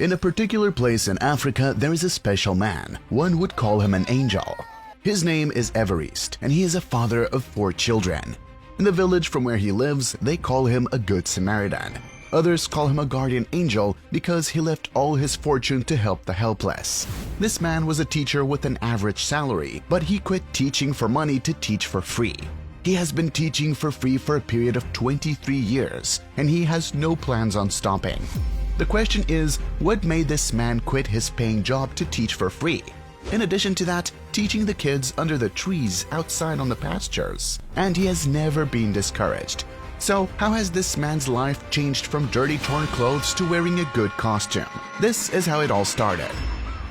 In a particular place in Africa, there is a special man. One would call him an angel. His name is Évariste, and he is a father of 4 children. In the village from where he lives, they call him a Good Samaritan. Others call him a guardian angel because he left all his fortune to help the helpless. This man was a teacher with an average salary, but he quit teaching for money to teach for free. He has been teaching for free for a period of 23 years, and he has no plans on stopping. The question is, what made this man quit his paying job to teach for free? In addition to that, teaching the kids under the trees outside on the pastures. And he has never been discouraged. So, how has this man's life changed from dirty torn clothes to wearing a good costume? This is how it all started.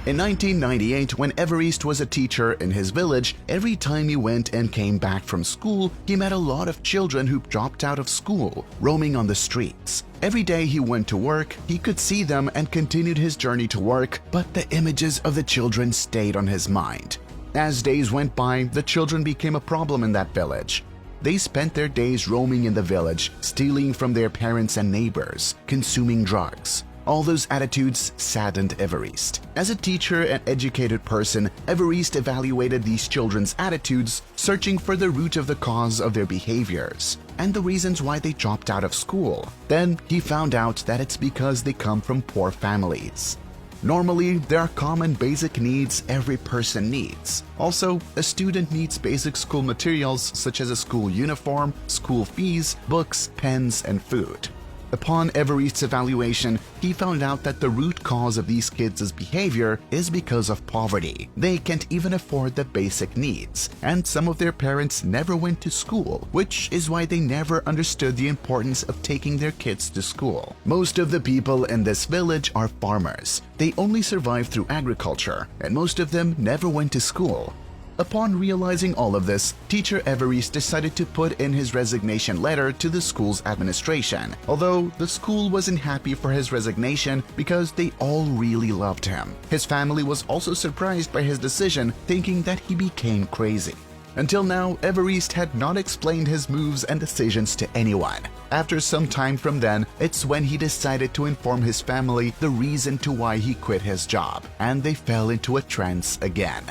In 1998, when Évariste was a teacher in his village, every time he went and came back from school, he met a lot of children who dropped out of school, roaming on the streets. Every day he went to work, he could see them and continued his journey to work, but the images of the children stayed on his mind. As days went by, the children became a problem in that village. They spent their days roaming in the village, stealing from their parents and neighbors, consuming drugs. All those attitudes saddened Évariste. As a teacher and educated person, Évariste evaluated these children's attitudes, searching for the root of the cause of their behaviors and the reasons why they dropped out of school. Then he found out that it's because they come from poor families. Normally, there are common basic needs every person needs. Also, a student needs basic school materials such as a school uniform, school fees, books, pens, and food. Upon Évariste's evaluation, he found out that the root cause of these kids' behavior is because of poverty. They can't even afford the basic needs, and some of their parents never went to school, which is why they never understood the importance of taking their kids to school. Most of the people in this village are farmers. They only survive through agriculture, and most of them never went to school. Upon realizing all of this, teacher Évariste decided to put in his resignation letter to the school's administration, although the school wasn't happy for his resignation because they all really loved him. His family was also surprised by his decision, thinking that he became crazy. Until now, Évariste had not explained his moves and decisions to anyone. After some time from then, it's when he decided to inform his family the reason to why he quit his job, and they fell into a trance again.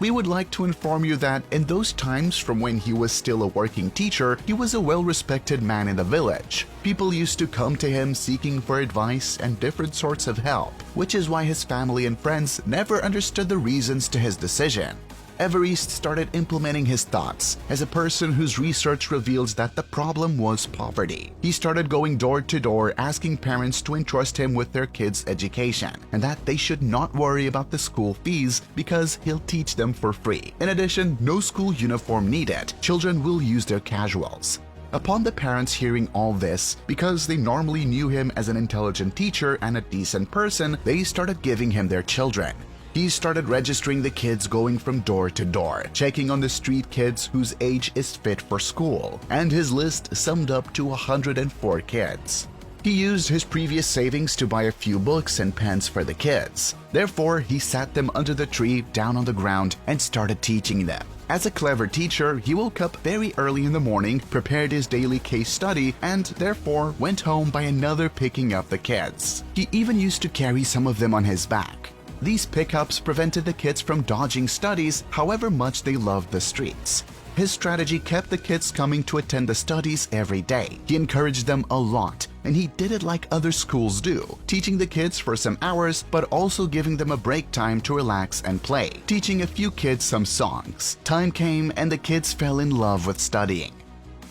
We would like to inform you that in those times from when he was still a working teacher, he was a well-respected man in the village. People used to come to him seeking for advice and different sorts of help, which is why his family and friends never understood the reasons to his decision. Évariste started implementing his thoughts as a person whose research reveals that the problem was poverty. He started going door to door asking parents to entrust him with their kids' education and that they should not worry about the school fees because he'll teach them for free. In addition, no school uniform needed. Children will use their casuals. Upon the parents hearing all this, because they normally knew him as an intelligent teacher and a decent person, they started giving him their children. He started registering the kids going from door to door, checking on the street kids whose age is fit for school, and his list summed up to 104 kids. He used his previous savings to buy a few books and pens for the kids. Therefore, he sat them under the tree down on the ground and started teaching them. As a clever teacher, he woke up very early in the morning, prepared his daily case study, and therefore went home by another picking up the kids. He even used to carry some of them on his back. These pickups prevented the kids from dodging studies, however much they loved the streets. His strategy kept the kids coming to attend the studies every day. He encouraged them a lot, and he did it like other schools do, teaching the kids for some hours, but also giving them a break time to relax and play, teaching a few kids some songs. Time came and the kids fell in love with studying.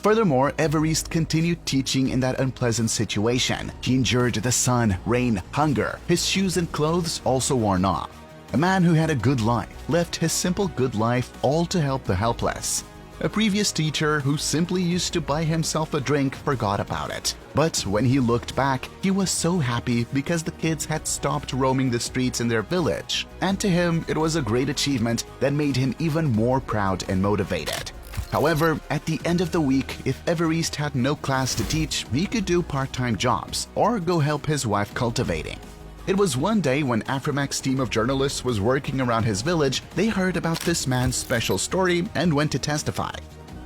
Furthermore, Évariste continued teaching in that unpleasant situation. He endured the sun, rain, hunger. His shoes and clothes also worn off. A man who had a good life left his simple good life all to help the helpless. A previous teacher who simply used to buy himself a drink forgot about it. But when he looked back, he was so happy because the kids had stopped roaming the streets in their village. And to him, it was a great achievement that made him even more proud and motivated. However, at the end of the week, if Évariste had no class to teach, he could do part-time jobs or go help his wife cultivating. It was one day when Afrimax's team of journalists was working around his village, they heard about this man's special story and went to testify.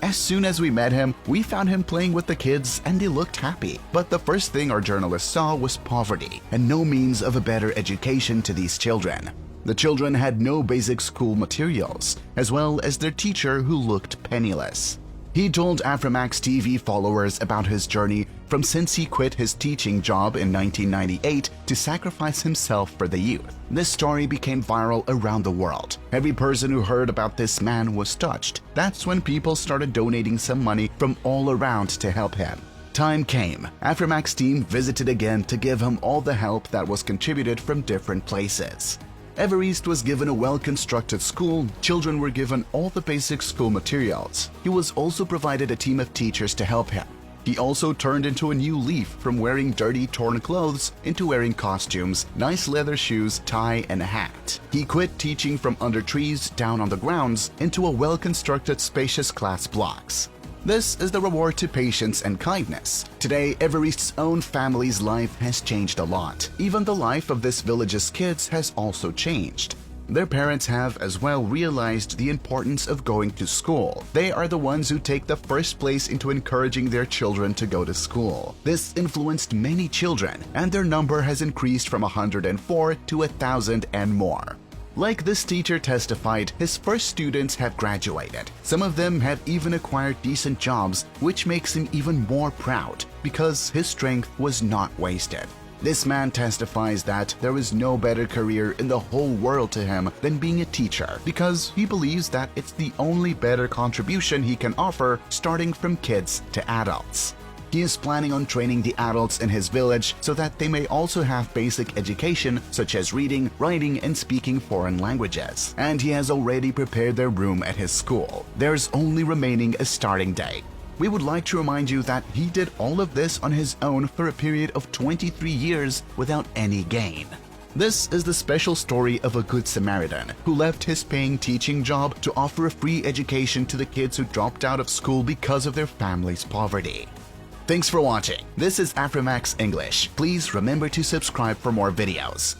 As soon as we met him, we found him playing with the kids and they looked happy. But the first thing our journalist saw was poverty and no means of a better education to these children. The children had no basic school materials, as well as their teacher who looked penniless. He told Afrimax TV followers about his journey from since he quit his teaching job in 1998 to sacrifice himself for the youth. This story became viral around the world. Every person who heard about this man was touched. That's when people started donating some money from all around to help him. Time came. Afrimax team visited again to give him all the help that was contributed from different places. Everest was given a well-constructed school, children were given all the basic school materials. He was also provided a team of teachers to help him. He also turned into a new leaf from wearing dirty, torn clothes into wearing costumes, nice leather shoes, tie, and a hat. He quit teaching from under trees down on the grounds into a well-constructed, spacious class blocks. This is the reward to patience and kindness. Today, Everest's own family's life has changed a lot. Even the life of this village's kids has also changed. Their parents have as well realized the importance of going to school. They are the ones who take the first place into encouraging their children to go to school. This influenced many children, and their number has increased from 104 to 1,000 and more. Like this teacher testified, his first students have graduated. Some of them have even acquired decent jobs, which makes him even more proud because his strength was not wasted. This man testifies that there is no better career in the whole world to him than being a teacher because he believes that it's the only better contribution he can offer, starting from kids to adults. He is planning on training the adults in his village so that they may also have basic education such as reading, writing, and speaking foreign languages. And he has already prepared their room at his school. There's only remaining a starting day. We would like to remind you that he did all of this on his own for a period of 23 years without any gain. This is the special story of a good Samaritan who left his paying teaching job to offer a free education to the kids who dropped out of school because of their family's poverty. Thanks for watching. This is Afrimax English. Please remember to subscribe for more videos.